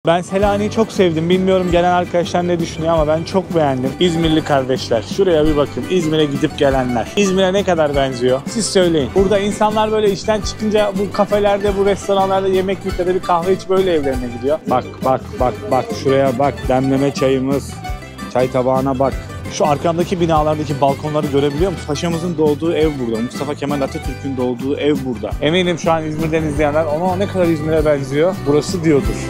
Ben Selanik'i çok sevdim. Bilmiyorum gelen arkadaşlar ne düşünüyor ama ben çok beğendim. İzmirli kardeşler. Şuraya bir bakın. İzmir'e gidip gelenler. İzmir'e ne kadar benziyor? Siz söyleyin. Burada insanlar böyle işten çıkınca bu kafelerde, bu restoranlarda yemek yiyip ya da bir kahve içip böyle evlerine gidiyor. Bak. Şuraya bak. Demleme çayımız. Çay tabağına bak. Şu arkamdaki binalardaki balkonları görebiliyor musun? Paşamızın doğduğu ev burada. Mustafa Kemal Atatürk'ün doğduğu ev burada. Eminim şu an İzmir'den izleyenler ona ne kadar İzmir'e benziyor burası diyordur.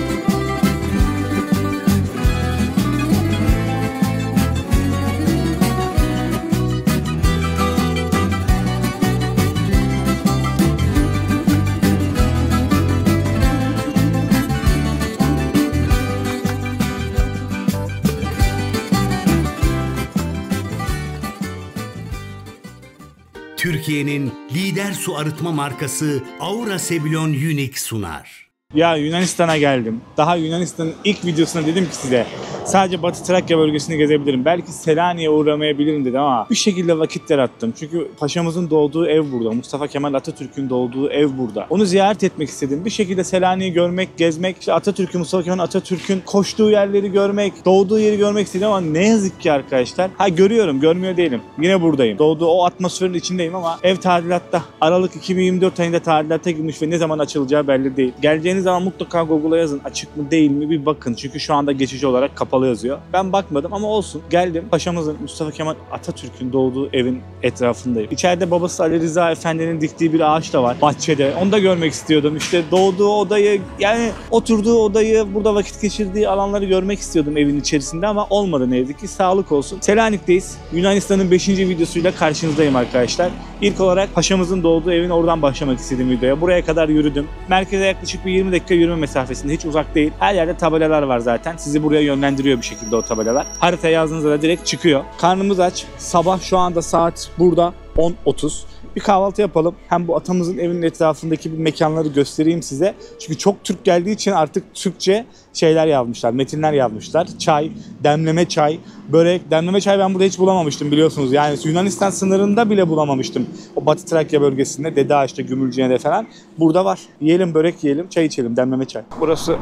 Türkiye'nin lider su arıtma markası Aura Sebilon Unique sunar. Ya Yunanistan'a geldim. Daha Yunanistan'ın ilk videosunda dedim ki size sadece Batı Trakya bölgesini gezebilirim. Belki Selanik'e uğramayabilirim dedim ama bir şekilde vakit yarattım. Çünkü paşamızın doğduğu ev burada. Mustafa Kemal Atatürk'ün doğduğu ev burada. Onu ziyaret etmek istedim. Bir şekilde Selanik'i görmek, gezmek, işte Mustafa Kemal Atatürk'ün koştuğu yerleri görmek, doğduğu yeri görmek istedim ama ne yazık ki arkadaşlar. Görüyorum, görmüyor değilim. Yine buradayım. Doğduğu o atmosferin içindeyim ama ev tadilatta. Aralık 2024 ayında tadilata girmiş ve ne zaman açılacağı belli değil. Geleceğiniz zaman mutlaka Google'a yazın. Açık mı değil mi bir bakın. Çünkü şu anda geçici olarak kapalı yazıyor. Ben bakmadım ama olsun. Geldim. Paşamızın Mustafa Kemal Atatürk'ün doğduğu evin etrafındayım. İçeride babası Ali Rıza Efendi'nin diktiği bir ağaç da var. Bahçede. Onu da görmek istiyordum. İşte doğduğu odayı, yani oturduğu odayı, burada vakit geçirdiği alanları görmek istiyordum evin içerisinde ama olmadı ne yazık ki. Sağlık olsun. Selanik'teyiz. Yunanistan'ın 5. videosuyla karşınızdayım arkadaşlar. İlk olarak paşamızın doğduğu evin oradan başlamak istedim videoya. Buraya kadar yürüdüm. Merkeze yaklaşık bir 20 dakika yürüme mesafesinde. Hiç uzak değil. Her yerde tabelalar var zaten. Sizi buraya yönlendiriyor bir şekilde o tabelalar. Haritaya yazdığınızda da direkt çıkıyor. Karnımız aç. Sabah şu anda saat burada 10:30. Bir kahvaltı yapalım. Hem bu atamızın evinin etrafındaki bir mekanları göstereyim size. Çünkü çok Türk geldiği için artık Türkçe şeyler yazmışlar, metinler yazmışlar. Çay, demleme çay, börek. Demleme çay ben burada hiç bulamamıştım biliyorsunuz. Yani Yunanistan sınırında bile bulamamıştım. O Batı Trakya bölgesinde, Dede Ağaç'ta, Gümülcine'de falan. Burada var. Yiyelim börek yiyelim, çay içelim, demleme çay. Burası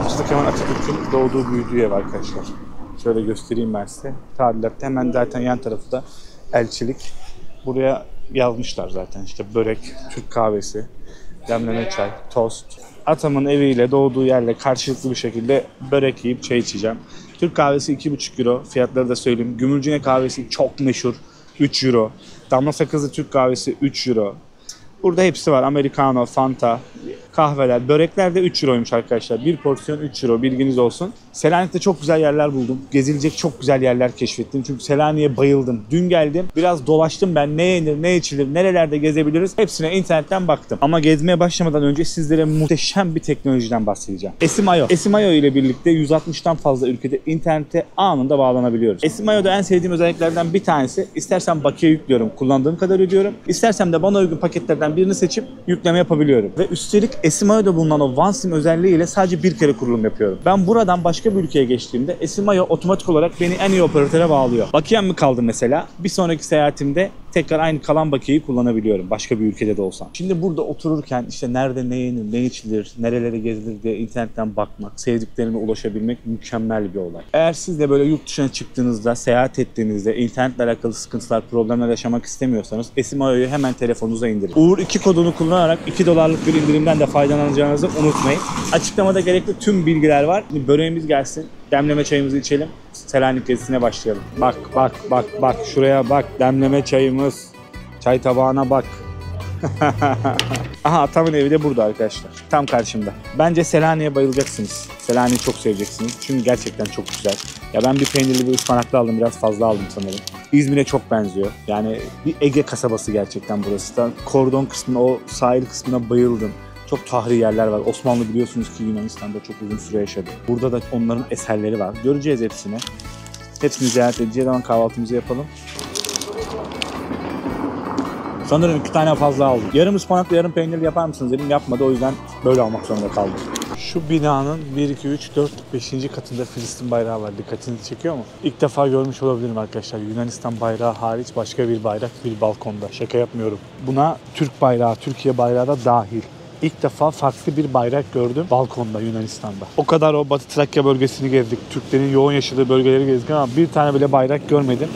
Mustafa Kemal Atatürk'ün doğduğu, büyüdüğü ev arkadaşlar. Şöyle göstereyim ben size. Tadilatta hemen zaten yan tarafı da elçilik. Buraya yazmışlar zaten işte börek, Türk kahvesi, demleme çay, tost. Atamın eviyle doğduğu yerle karşılıklı bir şekilde börek yiyip çay içeceğim. Türk kahvesi 2,5 euro. Fiyatları da söyleyeyim. Gümülcine kahvesi çok meşhur. 3 euro. Damla sakızlı Türk kahvesi 3 euro. Burada hepsi var. Americano, Fanta, kahveler, börekler de 3 euroymuş arkadaşlar. Bir porsiyon 3 euro, bilginiz olsun. Selanik'te çok güzel yerler buldum. Gezilecek çok güzel yerler keşfettim. Çünkü Selanik'e bayıldım. Dün geldim. Biraz dolaştım ben. Ne yenir, ne içilir, nerelerde gezebiliriz. Hepsine internetten baktım. Ama gezmeye başlamadan önce sizlere muhteşem bir teknolojiden bahsedeceğim. Esimayo. Esimayo ile birlikte 160'tan fazla ülkede internete anında bağlanabiliyoruz. Esimayo'da en sevdiğim özelliklerden bir tanesi. İstersen bakiye yüklüyorum. Kullandığım kadar ödüyorum. İstersem de bana uygun paketlerden birini seçip yükleme yapabiliyorum. Ve üstelik Esimayo'da bulunan o OneSIM özelliğiyle sadece bir kere kurulum yapıyorum. Ben buradan başka bir ülkeye geçtiğimde Esimayo otomatik olarak beni en iyi operatöre bağlıyor. Bakiyem mi kaldı mesela? Bir sonraki seyahatimde tekrar aynı kalan bakiyeyi kullanabiliyorum. Başka bir ülkede de olsam. Şimdi burada otururken işte nerede ne yenir, ne içilir, nerelere gezilir diye internetten bakmak, sevdiklerime ulaşabilmek mükemmel bir olay. Eğer siz de böyle yurt dışına çıktığınızda, seyahat ettiğinizde internetle alakalı sıkıntılar, problemler yaşamak istemiyorsanız Esimayo'yu hemen telefonunuza indirin. Uğur 2 kodunu kullanarak $2'lık bir indirimden de faydalanacağınızı unutmayın. Açıklamada gerekli tüm bilgiler var. Şimdi böreğimiz gelsin. Demleme çayımızı içelim. Selanik gezisine başlayalım. Bak. Şuraya bak. Demleme çayımız. Çay tabağına bak. Aha atamın evi de burada arkadaşlar. Tam karşımda. Bence Selanik'e bayılacaksınız. Selanik'i çok seveceksiniz. Çünkü gerçekten çok güzel. Ya ben bir peynirli bir ıspanaklı aldım. Biraz fazla aldım sanırım. İzmir'e çok benziyor. Yani bir Ege kasabası gerçekten burası da. Kordon kısmına, o sahil kısmına bayıldım. Çok tarihi yerler var. Osmanlı biliyorsunuz ki Yunanistan'da çok uzun süre yaşadı. Burada da onların eserleri var. Göreceğiz hepsini. Hepsini ziyaret edeceğiz ama kahvaltımızı yapalım. Sanırım 2 tane fazla aldım. Yarım ıspanaklı yarım peynirli yapar mısınız dedim. Yapmadı, o yüzden böyle almak zorunda kaldım. Şu binanın 1, 2, 3, 4, 5. katında Filistin bayrağı var. Dikkatinizi çekiyor mu? İlk defa görmüş olabilirim arkadaşlar. Yunanistan bayrağı hariç başka bir bayrak bir balkonda. Şaka yapmıyorum. Buna Türk bayrağı, Türkiye bayrağı da dahil. ilk defa farklı bir bayrak gördüm balkonda Yunanistan'da. O kadar o Batı Trakya bölgesini gezdik. Türklerin yoğun yaşadığı bölgeleri gezdik ama bir tane bile bayrak görmedim.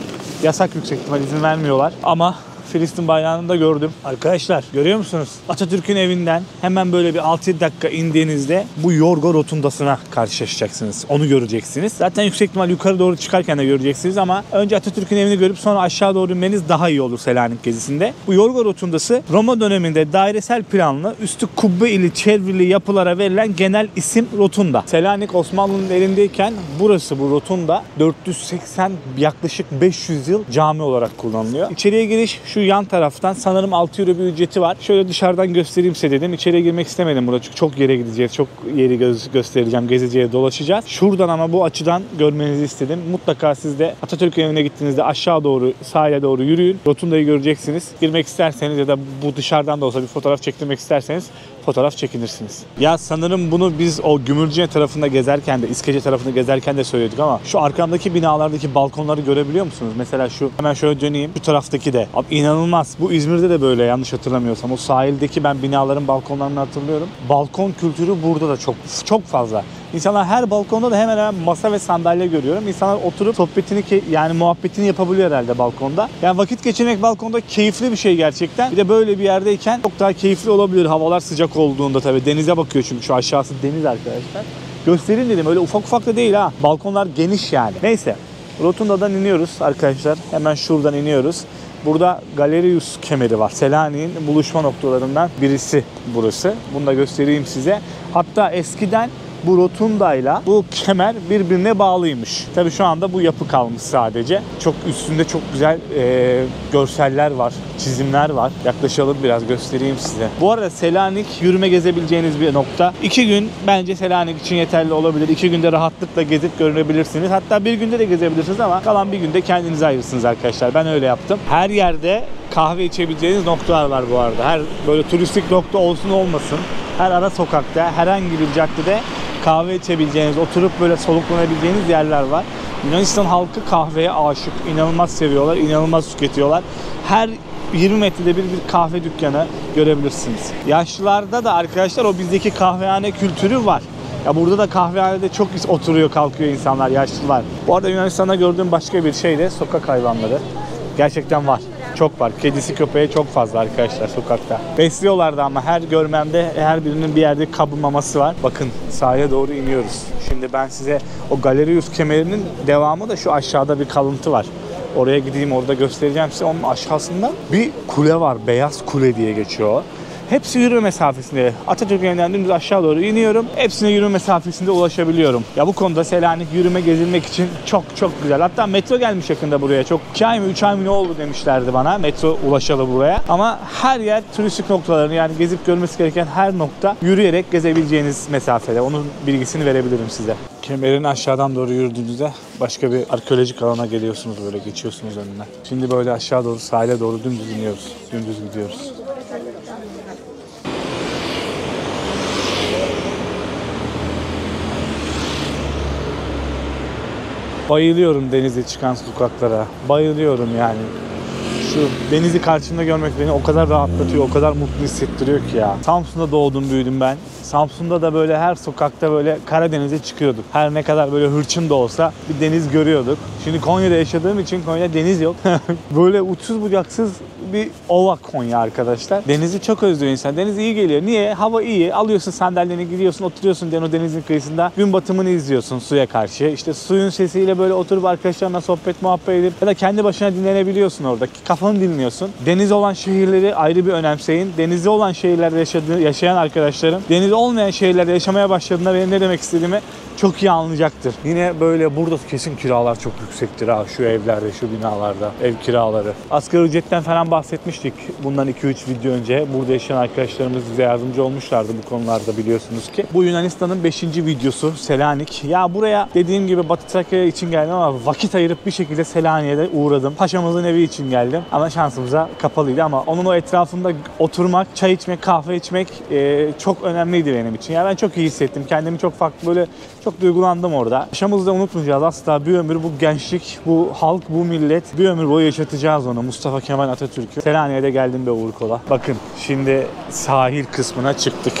Yasak, yüksek ihtimal izin vermiyorlar ama Filistin bayrağını da gördüm. Arkadaşlar görüyor musunuz? Atatürk'ün evinden hemen böyle bir 6-7 dakika indiğinizde bu Yorgo Rotundası'na karşılaşacaksınız. Onu göreceksiniz. Zaten yüksek ihtimal yukarı doğru çıkarken de göreceksiniz ama önce Atatürk'ün evini görüp sonra aşağı doğru inmeniz daha iyi olur Selanik gezisinde. Bu Yorgo Rotundası Roma döneminde dairesel planlı, üstü kubbe ili çevrili yapılara verilen genel isim Rotunda. Selanik Osmanlı'nın elindeyken burası, bu Rotunda 480 yaklaşık 500 yıl cami olarak kullanılıyor. İçeriye giriş şu yan taraftan, sanırım 6 euro bir ücreti var. Şöyle dışarıdan göstereyim size dedim. İçeriye girmek istemedim burada çünkü çok yere gideceğiz. Çok yeri göstereceğim, gezeceğiz, dolaşacağız. Şuradan ama bu açıdan görmenizi istedim. Mutlaka siz de Atatürk evine gittiğinizde aşağı doğru, sahile doğru yürüyün. Rotundayı göreceksiniz. Girmek isterseniz ya da bu dışarıdan da olsa bir fotoğraf çektirmek isterseniz fotoğraf çekinirsiniz. Ya sanırım bunu biz o Gümülcine tarafında gezerken de, İskece tarafında gezerken de söyledik ama şu arkamdaki binalardaki balkonları görebiliyor musunuz? Mesela şu, hemen şöyle döneyim. Şu taraftaki de. Abi inanılmaz. Bu İzmir'de de böyle, yanlış hatırlamıyorsam. O sahildeki ben binaların balkonlarını hatırlıyorum. Balkon kültürü burada da çok fazla. İnsanlar her balkonda da hemen hemen masa ve sandalye görüyorum. İnsanlar oturup sohbetini, yani muhabbetini yapabiliyor herhalde balkonda. Yani vakit geçirmek balkonda keyifli bir şey gerçekten. Bir de böyle bir yerdeyken çok daha keyifli olabilir. Havalar sıcak olduğunda tabii. Denize bakıyor çünkü şu aşağısı deniz arkadaşlar. Göstereyim dedim. Öyle ufak ufak da değil ha. Balkonlar geniş yani. Neyse. Rotunda'dan iniyoruz arkadaşlar. Hemen şuradan iniyoruz. Burada Galerius kemeri var. Selanik'in buluşma noktalarından birisi burası. Bunu da göstereyim size. Hatta eskiden bu rotundayla bu kemer birbirine bağlıymış. Tabii şu anda bu yapı kalmış sadece. Çok üstünde çok güzel görseller var, çizimler var. Yaklaşalım biraz, göstereyim size. Bu arada Selanik yürüme gezebileceğiniz bir nokta. 2 gün bence Selanik için yeterli olabilir. 2 günde rahatlıkla gezip görebilirsiniz. Hatta bir günde de gezebilirsiniz ama kalan bir günde kendinize ayırırsınız arkadaşlar. Ben öyle yaptım. Her yerde kahve içebileceğiniz noktalar var bu arada. Her böyle turistik nokta olsun olmasın, her ara sokakta, herhangi bir caddede kahve içebileceğiniz, oturup böyle soluklanabileceğiniz yerler var. Yunanistan halkı kahveye aşık. İnanılmaz seviyorlar, inanılmaz tüketiyorlar. Her 20 metrede bir kahve dükkanı görebilirsiniz. Yaşlılarda da arkadaşlar o bizdeki kahvehane kültürü var. Ya burada da kahvehanede çok oturuyor, kalkıyor insanlar, yaşlılar. Bu arada Yunanistan'da gördüğüm başka bir şey de sokak hayvanları. Gerçekten var. Çok var. Kedisi köpeği çok fazla arkadaşlar sokakta. Besliyorlardı ama her görmemde her birinin bir yerde kabı maması var. Bakın sahile doğru iniyoruz. Şimdi ben size o Galerius kemerinin devamı da şu aşağıda bir kalıntı var. Oraya gideyim, orada göstereceğim size. Onun aşağısında bir kule var. Beyaz Kule diye geçiyor. Hepsi yürüme mesafesinde. Atatürk evinden dümdüz aşağı doğru iniyorum. Hepsine yürüme mesafesinde ulaşabiliyorum. Ya bu konuda Selanik yürüme, gezilmek için çok güzel. Hatta metro gelmiş yakında buraya. Çok 2 ay mı 3 ay mı ne oldu demişlerdi bana. Metro ulaşalı buraya. Ama her yer turistik noktalarını, yani gezip görmesi gereken her nokta yürüyerek gezebileceğiniz mesafede. Onun bilgisini verebilirim size. Kemerin aşağıdan doğru yürüdüğünüzde başka bir arkeolojik alana geliyorsunuz, böyle geçiyorsunuz önüne. Şimdi böyle aşağı doğru, sahile doğru dümdüz iniyoruz. Dümdüz gidiyoruz. Bayılıyorum denize çıkan sokaklara. Bayılıyorum yani. Şu denizi karşımda görmek beni o kadar rahatlatıyor, o kadar mutlu hissettiriyor ki ya. Samsun'da doğdum, büyüdüm ben. Samsun'da da böyle her sokakta böyle Karadeniz'e çıkıyorduk. Her ne kadar böyle hırçın da olsa bir deniz görüyorduk. Şimdi Konya'da yaşadığım için Konya'da deniz yok. Böyle uçsuz bucaksız bir ova Konya arkadaşlar. Denizi çok özlüyor insan. Deniz iyi geliyor. Niye? Hava iyi. Alıyorsun sandalyeni, gidiyorsun, oturuyorsun o denizin kıyısında. Gün batımını izliyorsun suya karşı. İşte suyun sesiyle böyle oturup arkadaşlarına sohbet muhabbet edip ya da kendi başına dinlenebiliyorsun orada. Kafanı dinliyorsun. Deniz olan şehirleri ayrı bir önemseyin. Denizi olan şehirlerde yaşayan arkadaşlarım deniz olmayan şehirlerde yaşamaya başladığında benim ne demek istediğimi çok iyi anlayacaktır. Yine böyle burada kesin kiralar çok yüksektir ha, şu evlerde, şu binalarda, ev kiraları. Asgari ücretten falan bahsetmiştik bundan 2-3 video önce. Burada yaşayan arkadaşlarımız bize yardımcı olmuşlardı bu konularda, biliyorsunuz ki. Bu Yunanistan'ın 5. videosu Selanik. Ya buraya dediğim gibi Batı Trakya için geldim ama vakit ayırıp bir şekilde Selanik'e de uğradım. Paşamızın evi için geldim ama şansımıza kapalıydı ama onun o etrafında oturmak, çay içmek, kahve içmek çok önemliydi benim için. Yani ben çok iyi hissettim. Kendimi çok farklı, böyle Çok duygulandım orada. Paşa'mızı da unutmayacağız asla. Bir ömür bu gençlik, bu halk, bu millet bir ömür boyu yaşatacağız onu. Mustafa Kemal Atatürk'ü. Selanik'e geldim be Uğur Kola. Bakın şimdi sahil kısmına çıktık.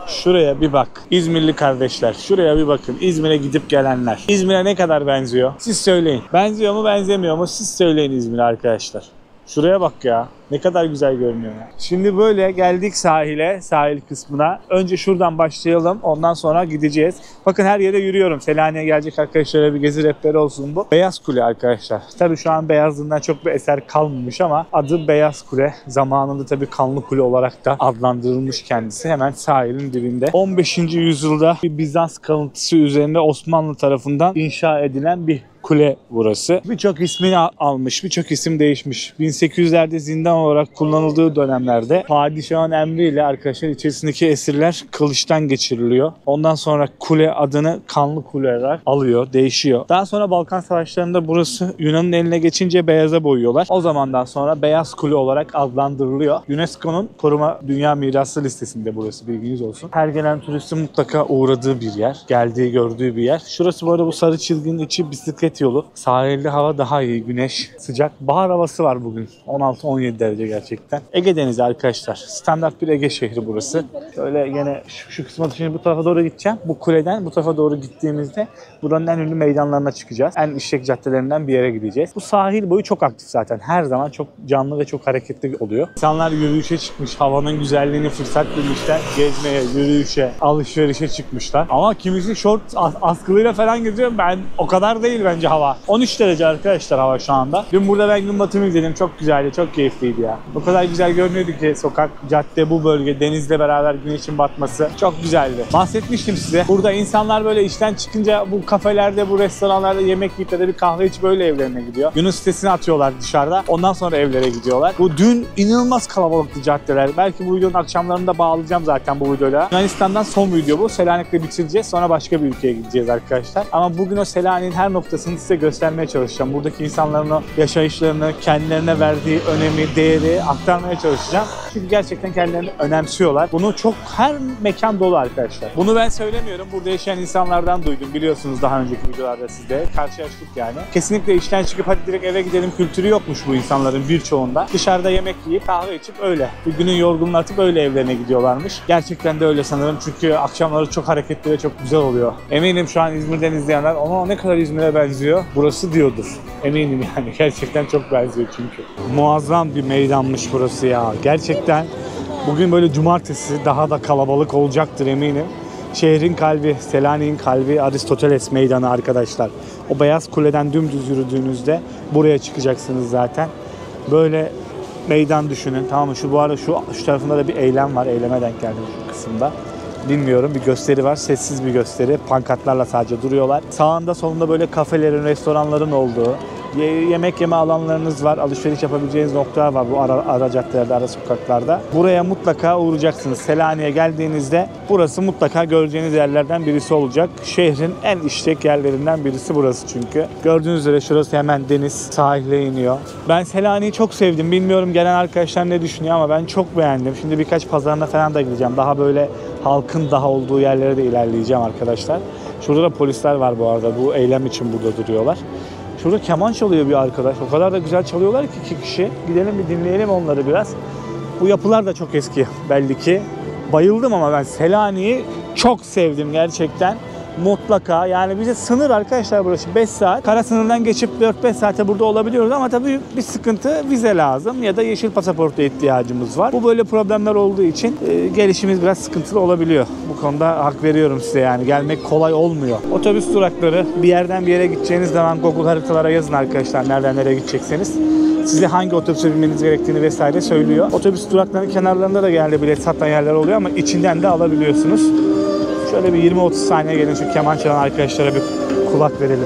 Şuraya bir bak. İzmirli kardeşler. Şuraya bir bakın. İzmir'e gidip gelenler. İzmir'e ne kadar benziyor? Siz söyleyin. Benziyor mu benzemiyor mu? Siz söyleyin İzmir'e arkadaşlar. Şuraya bak ya. Ne kadar güzel görünüyor ya. Şimdi böyle geldik sahile, sahil kısmına. Önce şuradan başlayalım. Ondan sonra gideceğiz. Bakın her yere yürüyorum. Selanik'e gelecek arkadaşlara bir gezi rehberi olsun bu. Beyaz Kule arkadaşlar. Tabii şu an beyazlığından çok bir eser kalmamış ama adı Beyaz Kule. Zamanında tabii Kanlı Kule olarak da adlandırılmış kendisi. Hemen sahilin dibinde. 15. yüzyılda bir Bizans kalıntısı üzerinde Osmanlı tarafından inşa edilen bir kule burası. Birçok ismini almış, birçok isim değişmiş. 1800'lerde zindan olarak kullanıldığı dönemlerde padişahın emriyle arkadaşlar içerisindeki esirler kılıçtan geçiriliyor. Ondan sonra kule adını Kanlı Kule olarak alıyor, değişiyor. Daha sonra Balkan Savaşları'nda burası Yunan'ın eline geçince beyaza boyuyorlar. O zamandan sonra Beyaz Kule olarak adlandırılıyor. UNESCO'nun Koruma Dünya Mirası listesinde burası, bilginiz olsun. Her gelen turistin mutlaka uğradığı bir yer, geldiği, gördüğü bir yer. Şurası bu arada bu sarı çizginin içi bisiklet yolu. Sahilde hava daha iyi, güneş, sıcak. Bahar havası var bugün. 16-17 derece gerçekten. Ege Denizi arkadaşlar. Standart bir Ege şehri burası. Şöyle yine şu kısma şimdi bu tarafa doğru gideceğim. Bu kuleden bu tarafa doğru gittiğimizde buranın en ünlü meydanlarına çıkacağız. En işlek caddelerinden bir yere gideceğiz. Bu sahil boyu çok aktif zaten. Her zaman çok canlı ve çok hareketli oluyor. İnsanlar yürüyüşe çıkmış. Havanın güzelliğini fırsat bilmişler. Gezmeye, yürüyüşe, alışverişe çıkmışlar. Ama kimisi şort askılıyla falan geziyor. Ben o kadar değil bence hava. 13 derece arkadaşlar hava şu anda. Dün burada ben gün batımı izledim. Çok güzeldi, çok keyifliydi ya. O kadar güzel görünüyordu ki sokak, cadde, bu bölge, denizle beraber güneşin batması çok güzeldi. Bahsetmiştim size. Burada insanlar böyle işten çıkınca bu kafelerde, bu restoranlarda yemek yiyip ya da bir kahve içip böyle evlerine gidiyor. Yunus sitesini atıyorlar dışarıda. Ondan sonra evlere gidiyorlar. Bu dün inanılmaz kalabalıktı caddeler. Belki bu videonun akşamlarında bağlayacağım zaten bu videoyla. Yunanistan'dan son video bu. Selanik'le bitireceğiz. Sonra başka bir ülkeye gideceğiz arkadaşlar. Ama bugün o Selanik'in her noktasını size göstermeye çalışacağım. Buradaki insanların o yaşayışlarını, kendilerine verdiği önemi, değeri aktarmaya çalışacağım. Çünkü gerçekten kendilerini önemsiyorlar. Bunu çok her mekan dolu arkadaşlar. Bunu ben söylemiyorum. Burada yaşayan insanlardan duydum. Biliyorsunuz daha önceki videolarda sizde. Karşılaştık yani. Kesinlikle işten çıkıp hadi direkt eve gidelim kültürü yokmuş bu insanların birçoğunda. Dışarıda yemek yiyip kahve içip öyle. Bir günün yorgunluğunu atıp öyle evlerine gidiyorlarmış. Gerçekten de öyle sanırım. Çünkü akşamları çok hareketli ve çok güzel oluyor. Eminim şu an İzmir'den izleyenler ona ne kadar İzmir'e benziyor burası diyordur. Eminim yani. Gerçekten çok benziyor çünkü. Muazzam bir meydanmış burası ya. Gerçekten bugün böyle cumartesi daha da kalabalık olacaktır eminim. Şehrin kalbi, Selanik'in kalbi Aristoteles Meydanı arkadaşlar. O Beyaz Kule'den dümdüz yürüdüğünüzde buraya çıkacaksınız zaten. Böyle meydan düşünün. Tamam mı? Bu arada şu tarafında da bir eylem var. Eyleme denk geldim şu kısımda. Bilmiyorum, bir gösteri var. Sessiz bir gösteri. Pankartlarla sadece duruyorlar. Sağında solunda böyle kafelerin, restoranların olduğu, yemek yeme alanlarınız var. Alışveriş yapabileceğiniz noktalar var bu ara caddelerde, ara sokaklarda. Buraya mutlaka uğrayacaksınız. Selanik'e geldiğinizde burası mutlaka göreceğiniz yerlerden birisi olacak. Şehrin en işlek yerlerinden birisi burası çünkü. Gördüğünüz üzere şurası hemen deniz, sahile iniyor. Ben Selanik'i çok sevdim. Bilmiyorum gelen arkadaşlar ne düşünüyor ama ben çok beğendim. Şimdi birkaç pazarına falan da gideceğim. Daha böyle halkın daha olduğu yerlere de ilerleyeceğim arkadaşlar. Şurada da polisler var bu arada. Bu eylem için burada duruyorlar. Şurada keman çalıyor bir arkadaş. O kadar da güzel çalıyorlar ki iki kişi. Gidelim bir dinleyelim onları biraz. Bu yapılar da çok eski belli ki. Bayıldım ama ben Selanik'i çok sevdim gerçekten. Mutlaka yani bize sınır arkadaşlar burası 5 saat. Kara sınırdan geçip 4-5 saate burada olabiliyoruz ama tabii bir sıkıntı, vize lazım ya da yeşil pasaporta ihtiyacımız var. Bu böyle problemler olduğu için gelişimiz biraz sıkıntılı olabiliyor. Bu konuda hak veriyorum size yani. Gelmek kolay olmuyor. Otobüs durakları, bir yerden bir yere gideceğiniz zaman Google haritalara yazın arkadaşlar nereden nereye gidecekseniz. Size hangi otobüse binmeniz gerektiğini vesaire söylüyor. Otobüs duraklarının kenarlarında da genelde bilet satan yerler oluyor ama içinden de alabiliyorsunuz. Şöyle bir 20-30 saniye gelin şu keman çalan arkadaşlara bir kulak verelim.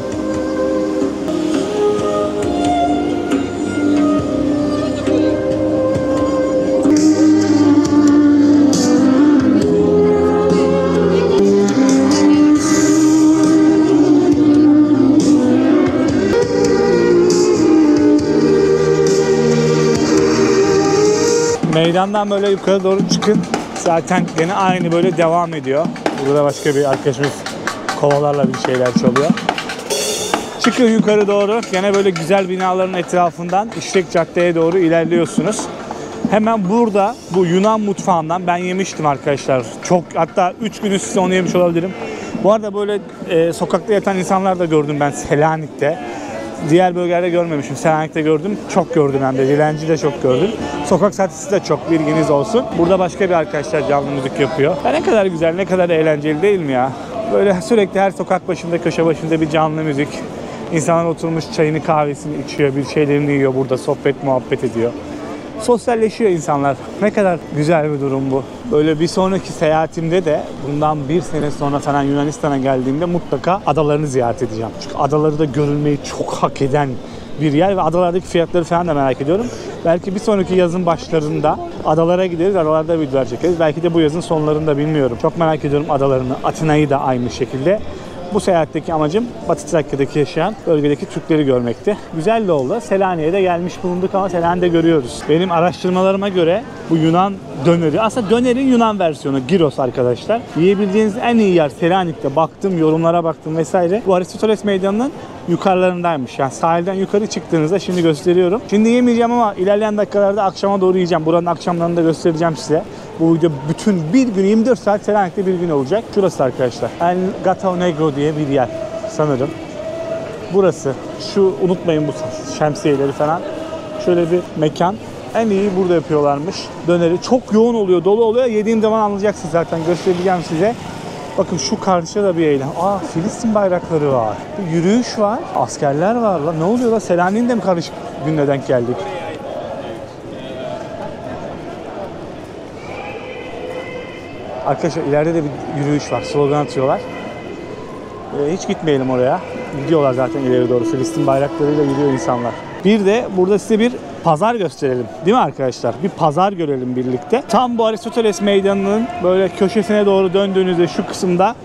Meydandan böyle yukarı doğru çıkın. Zaten gene aynı böyle devam ediyor. Burada başka bir arkadaşımız kovalarla bir şeyler çalıyor. Çıkın yukarı doğru. Gene böyle güzel binaların etrafından İşlek Cadde'ye doğru ilerliyorsunuz. Hemen burada bu Yunan mutfağından ben yemiştim arkadaşlar. Çok, hatta 3 gün üst üste onu yemiş olabilirim. Bu arada böyle sokakta yatan insanlar da gördüm ben Selanik'te. Diğer bölgelerde görmemişim. Selanik'te gördüm. Çok gördüm hem de. Dilenci de çok gördüm. Sokak satıcısı da çok, bilginiz olsun. Burada başka bir arkadaşlar canlı müzik yapıyor. Ya ne kadar güzel, ne kadar eğlenceli değil mi ya? Böyle sürekli her sokak başında, köşe başında bir canlı müzik. İnsanlar oturmuş çayını kahvesini içiyor, bir şeylerini yiyor burada, sohbet muhabbet ediyor. Sosyalleşiyor insanlar. Ne kadar güzel bir durum bu. Böyle bir sonraki seyahatimde de bundan bir sene sonra falan Yunanistan'a geldiğimde mutlaka adalarını ziyaret edeceğim. Çünkü adaları da görülmeyi çok hak eden bir yer ve adalardaki fiyatları falan da merak ediyorum. Belki bir sonraki yazın başlarında adalara gideriz, adalarda videolar çekeriz. Belki de bu yazın sonlarında, bilmiyorum. Çok merak ediyorum adalarını. Atina'yı da aynı şekilde. Bu seyahatteki amacım Batı Trakya'daki yaşayan bölgedeki Türkleri görmekti. Güzel de oldu. Selanik'e de gelmiş bulunduk ama Selanik'te görüyoruz. Benim araştırmalarıma göre bu Yunan döneri, aslında dönerin Yunan versiyonu gyros arkadaşlar. Yiyebildiğiniz en iyi yer Selanik'te. Baktım, yorumlara baktım vesaire. Bu Aristoteles Meydanı'nın yukarılarındaymış. Yani sahilden yukarı çıktığınızda, şimdi gösteriyorum. Şimdi yemeyeceğim ama ilerleyen dakikalarda akşama doğru yiyeceğim. Buranın akşamlarını da göstereceğim size. Bu video bütün bir gün, 24 saat Selanik'te bir gün olacak. Şurası arkadaşlar. El Gato Negro diye bir yer sanırım. Burası. Şu, unutmayın bu şemsiyeleri falan. Şöyle bir mekan. En iyi burada yapıyorlarmış. Döneri çok yoğun oluyor, dolu oluyor. Yediğim zaman anlayacaksınız zaten. Göstereceğim size. Bakın şu karşıda da bir eylem. Aa, Filistin bayrakları var. Bir yürüyüş var. Askerler var lan. Ne oluyor lan? Selanik'in de mi karışık gününe denk geldik? Arkadaşlar ileride de bir yürüyüş var. Slogan atıyorlar. Hiç gitmeyelim oraya. Gidiyorlar zaten ileri doğru. Filistin bayraklarıyla yürüyor insanlar. Bir de burada size bir pazar gösterelim. Değil mi arkadaşlar? Bir pazar görelim birlikte. Tam bu Aristoteles Meydanı'nın böyle köşesine doğru döndüğünüzde şu kısımda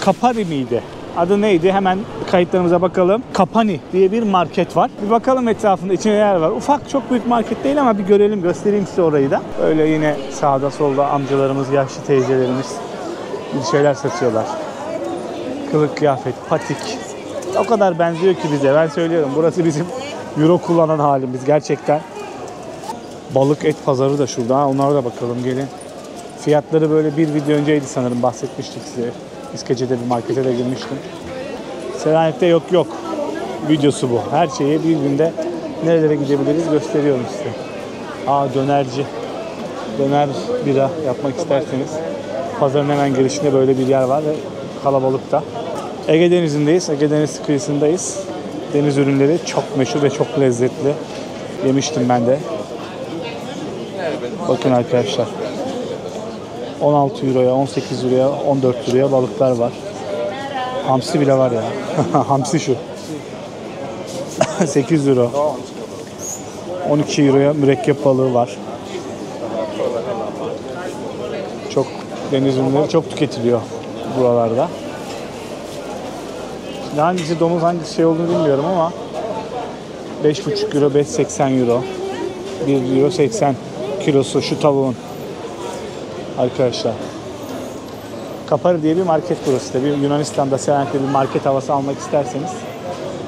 Kapari miydi? Adı neydi? Hemen kayıtlarımıza bakalım. Kapani diye bir market var. Bir bakalım etrafında içine neler var. Ufak, çok büyük market değil ama bir görelim, göstereyim size orayı da. Öyle yine sağda solda amcalarımız, yaşlı teyzelerimiz bir şeyler satıyorlar. Kılık kıyafet, patik. O kadar benziyor ki bize. Ben söylüyorum. Burası bizim euro kullanan halimiz gerçekten. Balık et pazarı da şurada. Onlara da bakalım, gelin. Fiyatları böyle bir video önceydi sanırım, bahsetmiştik size. İskece'de bir markete de girmiştim. Selanik'te yok videosu bu. Her şeyi bir günde nerelere gidebiliriz gösteriyorum size. Aa, dönerci. Döner bira yapmak isterseniz pazarın hemen girişinde böyle bir yer var ve kalabalıkta. Ege Denizi'ndeyiz. Ege Deniz kıyısındayız. Deniz ürünleri çok meşhur ve çok lezzetli. Yemiştim ben de. Bakın arkadaşlar. 16 euroya, 18 euroya, 14 euroya balıklar var. Hamsi bile var ya. Hamsi şu. 8 euro. 12 euroya mürekkep balığı var. Çok deniz ürünleri çok tüketiliyor buralarda. Şimdi hangisi domuz, hangisi şey olduğunu bilmiyorum ama 5,5 euro, 5,80 euro. 1 euro 80 kilosu şu tavuğun. Arkadaşlar. Kapari diye bir market burası da. Bir Yunanistan'da Selanik'te bir market havası almak isterseniz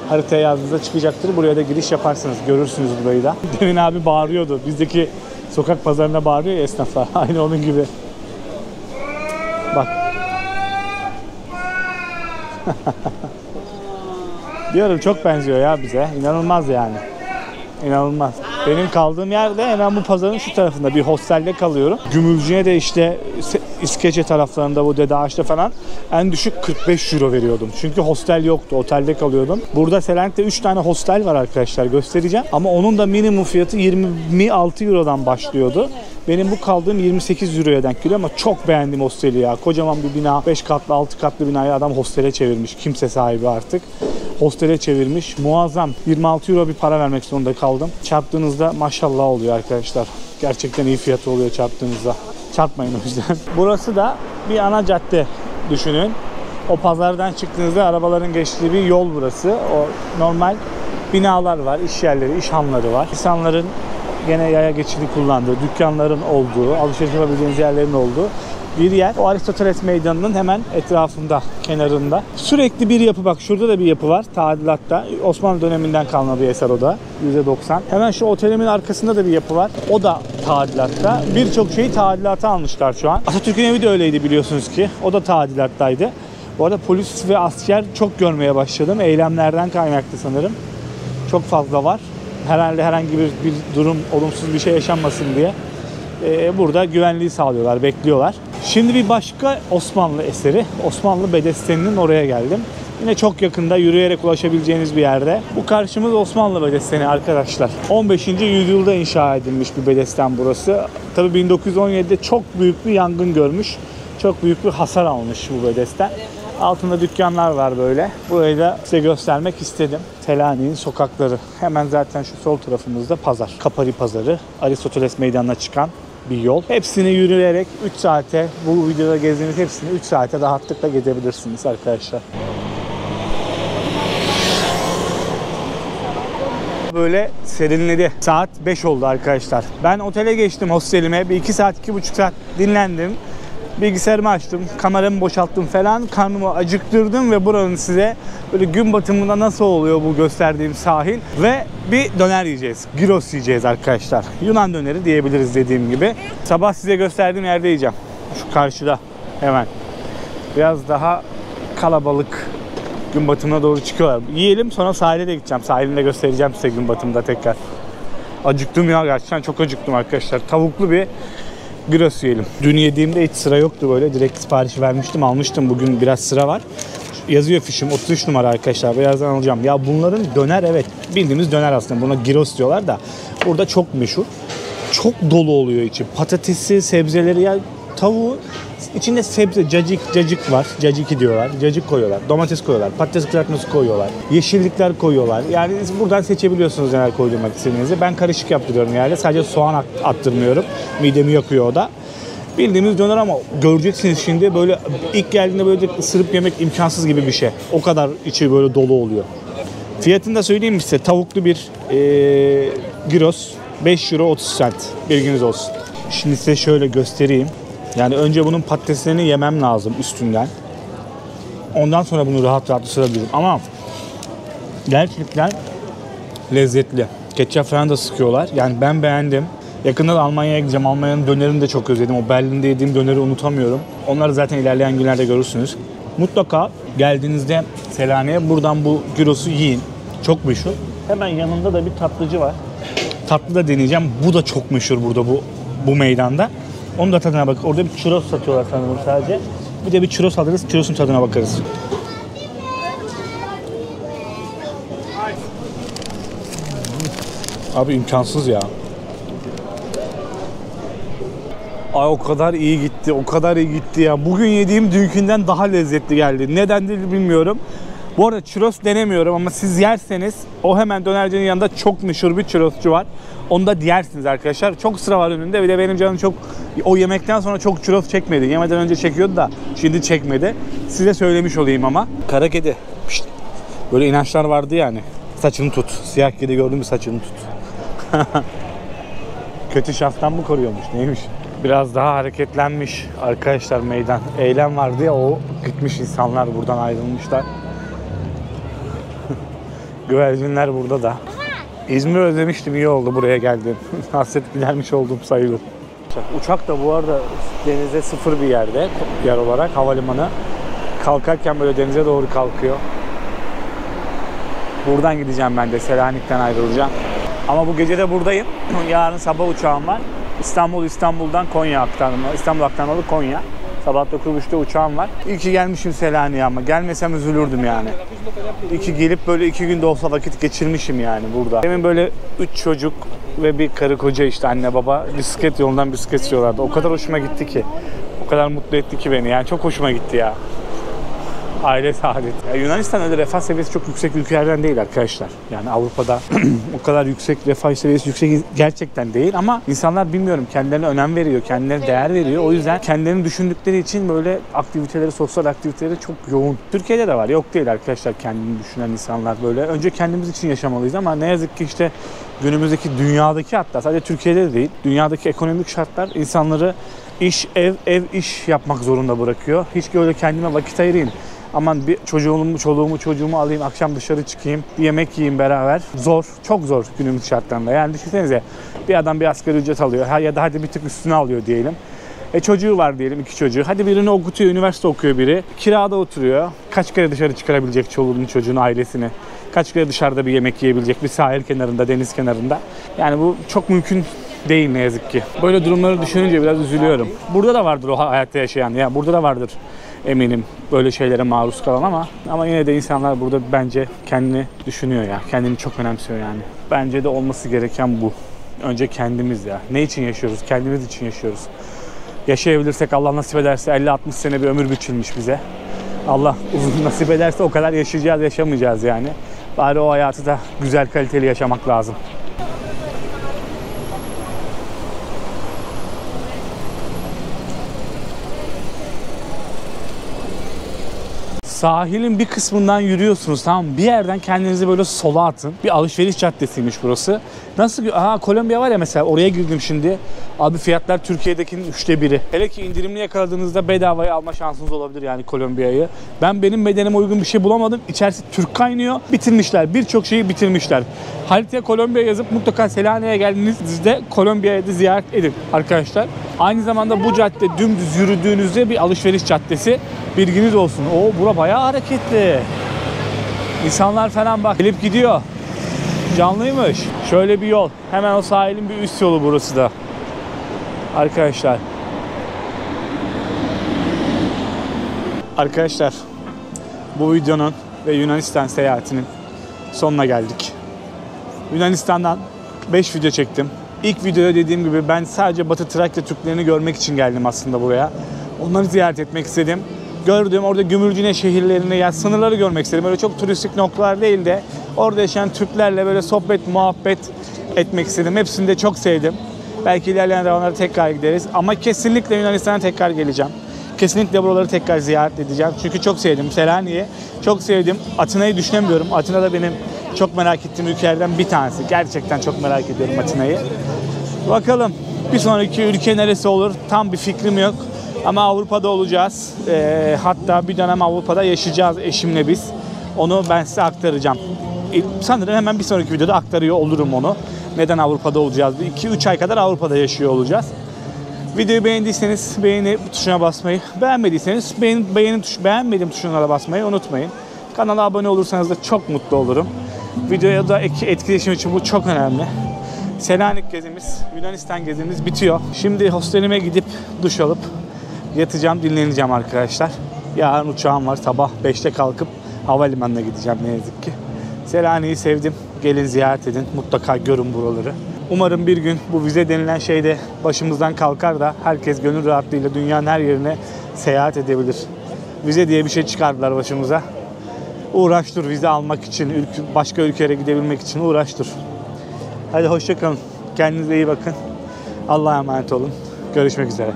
haritaya yazdığınızda çıkacaktır. Buraya da giriş yaparsınız. Görürsünüz burayı da. Demin abi bağırıyordu. Bizdeki sokak pazarına bağırıyor ya esnaflar. Aynı onun gibi. Bak. Diyorum, çok benziyor ya bize. İnanılmaz yani. İnanılmaz. Benim kaldığım yerde hemen bu pazarın şu tarafında bir hostelde kalıyorum. Gümülcü'ye de işte İskece taraflarında, bu Dede Ağaç'ta falan en düşük 45 euro veriyordum. Çünkü hostel yoktu. Otelde kalıyordum. Burada Selanik'te 3 tane hostel var arkadaşlar, göstereceğim. Ama onun da minimum fiyatı 26 eurodan başlıyordu. Benim bu kaldığım 28 euroya denk geliyor ama çok beğendim hosteli ya. Kocaman bir bina, 5 katlı 6 katlı binayı adam hostele çevirmiş. Kimse sahibi artık. Hostele çevirmiş. Muazzam. 26 euro bir para vermek zorunda kaldım. Çarptığınızda maşallah oluyor arkadaşlar. Gerçekten iyi fiyatı oluyor çarptığınızda. Çarpmayın o yüzden. Burası da bir ana cadde düşünün. O pazardan çıktığınızda arabaların geçtiği bir yol burası. O normal binalar var, iş yerleri, iş hanları var. İnsanların gene yaya geçidi kullandığı, dükkanların olduğu, alışveriş yapabileceğiniz yerlerin olduğu bir yer. O Aristoteles Meydanı'nın hemen etrafında, kenarında. Sürekli bir yapı, bak şurada da bir yapı var tadilatta. Osmanlı döneminden kalma bir eser o da. %90. Hemen şu otelimin arkasında da bir yapı var. O da tadilatta. Birçok şeyi tadilata almışlar şu an. Atatürk'ün evi de öyleydi biliyorsunuz ki. O da tadilattaydı. Bu arada polis ve asker çok görmeye başladım. Eylemlerden kaynaklı sanırım. Çok fazla var. Herhalde herhangi bir durum, olumsuz bir şey yaşanmasın diye burada güvenliği sağlıyorlar, bekliyorlar. Şimdi bir başka Osmanlı eseri, Osmanlı Bedesteni'nin oraya geldim. Yine çok yakında yürüyerek ulaşabileceğiniz bir yerde. Bu karşımız Osmanlı Bedesteni arkadaşlar. 15. yüzyılda inşa edilmiş bir bedesten burası. Tabii 1917'de çok büyük bir yangın görmüş. Çok büyük bir hasar almış bu bedesten. Altında dükkanlar var böyle. Burayı da size göstermek istedim. Selanik'in sokakları. Hemen zaten şu sol tarafımızda pazar. Kapari Pazarı. Aristoteles Meydanı'na çıkan bir yol. Hepsini yürüyerek 3 saate, bu videoda gezdiğiniz hepsini 3 saate rahatlıkla gezebilirsiniz arkadaşlar. Böyle serinledi. Saat 5 oldu arkadaşlar. Ben otele geçtim, hostelime. Bir 2 saat, 2,5 saat dinlendim. Bilgisayarımı açtım, kameramı boşalttım falan, karnımı acıktırdım ve buranın size böyle gün batımında nasıl oluyor bu gösterdiğim sahil ve bir döner yiyeceğiz. Gyros yiyeceğiz arkadaşlar. Yunan döneri diyebiliriz dediğim gibi. Sabah size gösterdiğim yerde yiyeceğim. Şu karşıda hemen. Biraz daha kalabalık. Gün batımına doğru çıkıyorlar. Yiyelim, sonra sahile de gideceğim. Sahilinde göstereceğim size gün batımında tekrar. Acıktım ya, gerçekten çok acıktım arkadaşlar. Tavuklu bir gyros yiyelim. Dün yediğimde hiç sıra yoktu böyle. Direkt sipariş vermiştim, almıştım. Bugün biraz sıra var. Yazıyor fişim. 33 numara arkadaşlar. Birazdan alacağım. Ya bunların döner, evet. Bildiğimiz döner aslında. Buna gyros diyorlar da. Burada çok meşhur. Çok dolu oluyor içi. Patatesi, sebzeleri, ya tavuğu içinde sebze, cacık var. Caciki diyorlar. Cacık koyuyorlar. Domates koyuyorlar. Patates kızartması koyuyorlar. Yeşillikler koyuyorlar. Yani buradan seçebiliyorsunuz neler koydurmak istediğinizi. Ben karışık yaptırıyorum yani. Sadece soğan attırmıyorum. Midemi yakıyor o da. Bildiğimiz döner ama göreceksiniz şimdi böyle ilk geldiğinde böyle ısırıp yemek imkansız gibi bir şey. O kadar içi böyle dolu oluyor. Fiyatını da söyleyeyim mi size? Tavuklu bir gyros 5 euro 30 cent. Bilginiz olsun. Şimdi size şöyle göstereyim. Yani önce bunun patateslerini yemem lazım üstünden. Ondan sonra bunu rahat rahat ısırabilirim. Ama gerçekten lezzetli. Ketçap falan da sıkıyorlar. Yani ben beğendim. Yakında da Almanya'ya gideceğim. Almanya'nın dönerini de çok özledim. O Berlin'de yediğim döneri unutamıyorum. Onları zaten ilerleyen günlerde görürsünüz. Mutlaka geldiğinizde Selanik'e buradan bu gyrosu yiyin. Çok meşhur. Hemen yanında da bir tatlıcı var. Tatlı da deneyeceğim. Bu da çok meşhur burada bu meydanda. Onun da tadına bak. Orada bir churros satıyorlar sanırım sadece. Bir de bir churros alırız. Churros'un tadına bakarız. Abi imkansız ya. Ay o kadar iyi gitti. O kadar iyi gitti ya. Bugün yediğim dünkünden daha lezzetli geldi. Nedendir bilmiyorum. Bu arada churros denemiyorum ama siz yerseniz o hemen dönercinin yanında çok meşhur bir churrosçu var. Onu da yersiniz arkadaşlar. Çok sıra var önünde. Bir de benim canım çok o yemekten sonra çok churros çekmedi. Yemeden önce çekiyordu da şimdi çekmedi. Size söylemiş olayım ama. Kara kedi. Pişt. Böyle inançlar vardı yani. Saçını tut. Siyah kedi gördün mü saçını tut. Kötü şaftan mı koruyormuş? Neymiş? Biraz daha hareketlenmiş arkadaşlar meydan. Eylem vardı ya, o gitmiş, insanlar buradan ayrılmışlar. Güvercinler burada da. İzmir'i özlemiştim, iyi oldu buraya geldim. Hasret gidermiş oldum sayılır. Uçak da bu arada denize sıfır bir yerde, yer olarak havalimanı. Kalkarken böyle denize doğru kalkıyor. Buradan gideceğim ben de, Selanik'ten ayrılacağım. Ama bu gece de buradayım. Yarın sabah uçağım var. İstanbul'dan Konya aktarmalı. İstanbul aktarmalı Konya. Sabah 9.30'da uçağım var. İyi ki gelmişim Selanik'e ama gelmesem üzülürdüm yani. İyi ki gelip böyle 2 günde olsa vakit geçirmişim yani burada. Benim böyle 3 çocuk ve bir karı koca, işte anne baba bisiklet yolundan bisiklet sürüyorlardı. O kadar hoşuma gitti ki. O kadar mutlu etti ki beni. Yani çok hoşuma gitti ya. Aile saadet. Yunanistan öyle refah seviyesi çok yüksek ülkelerden değil arkadaşlar. Yani Avrupa'da o kadar yüksek refah seviyesi yüksek gerçekten değil ama insanlar bilmiyorum kendilerine önem veriyor, kendilerine değer veriyor. O yüzden kendilerini düşündükleri için böyle aktiviteleri, sosyal aktiviteleri çok yoğun. Türkiye'de de var. Yok değil arkadaşlar kendini düşünen insanlar böyle. Önce kendimiz için yaşamalıyız ama ne yazık ki işte günümüzdeki dünyadaki, hatta sadece Türkiye'de de değil, dünyadaki ekonomik şartlar insanları İş, ev iş yapmak zorunda bırakıyor. Hiç öyle kendime vakit ayırayım. Aman bir çoluğumu alayım, akşam dışarı çıkayım, bir yemek yiyeyim beraber. Zor, çok zor günümüz şartlarında. Yani düşünsenize bir adam bir asgari ücret alıyor ya da hadi bir tık üstüne alıyor diyelim. Çocuğu var diyelim, 2 çocuğu. Hadi birini okutuyor, üniversite okuyor biri. Kirada oturuyor. Kaç kere dışarı çıkarabilecek çoluğunu, çocuğunu, ailesini? Kaç kere dışarıda bir yemek yiyebilecek bir sahil kenarında, deniz kenarında? Yani bu çok mümkün değil ne yazık ki. Böyle durumları düşününce biraz üzülüyorum. Burada da vardır o hayatta yaşayan. Ya burada da vardır eminim böyle şeylere maruz kalan ama yine de insanlar burada bence kendini düşünüyor ya. Kendini çok önemsiyor yani. Bence de olması gereken bu. Önce kendimiz ya. Ne için yaşıyoruz? Kendimiz için yaşıyoruz. Yaşayabilirsek Allah nasip ederse 50-60 sene bir ömür biçilmiş bize. Allah uzun nasip ederse o kadar yaşayacağız, yaşamayacağız yani. Bari o hayatı da güzel, kaliteli yaşamak lazım. Sahilin bir kısmından yürüyorsunuz, tamam mı? Bir yerden kendinizi böyle sola atın. Bir alışveriş caddesiymiş burası. Nasıl? Kolombiya var ya mesela, oraya girdim şimdi. Abi fiyatlar Türkiye'dekinin 1/3. Hele ki indirimli yakaladığınızda bedavaya alma şansınız olabilir yani Kolombiya'yı. Benim bedenime uygun bir şey bulamadım. İçerisi Türk kaynıyor. Bitirmişler. Birçok şeyi bitirmişler. Haritaya Kolombiya yazıp mutlaka Selanik'e geldiğinizde Kolombiya'yı da ziyaret edin arkadaşlar. Aynı zamanda bu cadde dümdüz yürüdüğünüzde bir alışveriş caddesi. Bilginiz olsun. Bura bayağı hareketli. İnsanlar falan bak gelip gidiyor. Canlıymış. Şöyle bir yol. Hemen o sahilin bir üst yolu burası da. Arkadaşlar. Arkadaşlar. Bu videonun ve Yunanistan seyahatinin sonuna geldik. Yunanistan'dan 5 video çektim. İlk videoda dediğim gibi ben sadece Batı Trakya Türklerini görmek için geldim aslında buraya. Onları ziyaret etmek istedim. Gördüğüm orada Gümülcine şehirlerini, yani sınırları görmek istedim. Böyle çok turistik noktalar değil de orada yaşayan Türklerle böyle sohbet, muhabbet etmek istedim. Hepsini de çok sevdim. Belki ilerleyen zamanlarda tekrar gideriz. Ama kesinlikle Yunanistan'a tekrar geleceğim. Kesinlikle buraları tekrar ziyaret edeceğim. Çünkü çok sevdim. Selanik'i çok sevdim. Atina'yı düşünemiyorum. Atina da benim çok merak ettiğim ülkelerden bir tanesi. Gerçekten çok merak ediyorum Atina'yı. Bakalım bir sonraki ülke neresi olur? Tam bir fikrim yok. Ama Avrupa'da olacağız. Hatta bir dönem Avrupa'da yaşayacağız eşimle biz. Onu ben size aktaracağım. Sanırım hemen bir sonraki videoda aktarıyor olurum onu. Neden Avrupa'da olacağız? 2-3 ay kadar Avrupa'da yaşıyor olacağız. Videoyu beğendiyseniz beğeni tuşuna basmayı, beğenmediyseniz beğenmediğim tuşuna da basmayı unutmayın. Kanala abone olursanız da çok mutlu olurum. Videoya da etkileşim için bu çok önemli. Selanik gezimiz, Yunanistan gezimiz bitiyor. Şimdi hostelime gidip duş alıp yatacağım, dinleneceğim arkadaşlar. Yarın uçağım var. Sabah 5'te kalkıp havalimanına gideceğim ne yazık ki. Selanik'i sevdim. Gelin ziyaret edin. Mutlaka görün buraları. Umarım bir gün bu vize denilen şey de başımızdan kalkar da herkes gönül rahatlığıyla dünyanın her yerine seyahat edebilir. Vize diye bir şey çıkardılar başımıza. Uğraş dur vize almak için, başka ülkelere gidebilmek için uğraş dur. Hadi hoşça kalın. Kendinize iyi bakın. Allah'a emanet olun. Görüşmek üzere.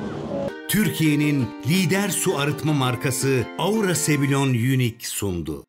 Türkiye'nin lider su arıtma markası Aura Sebilon Unique sundu.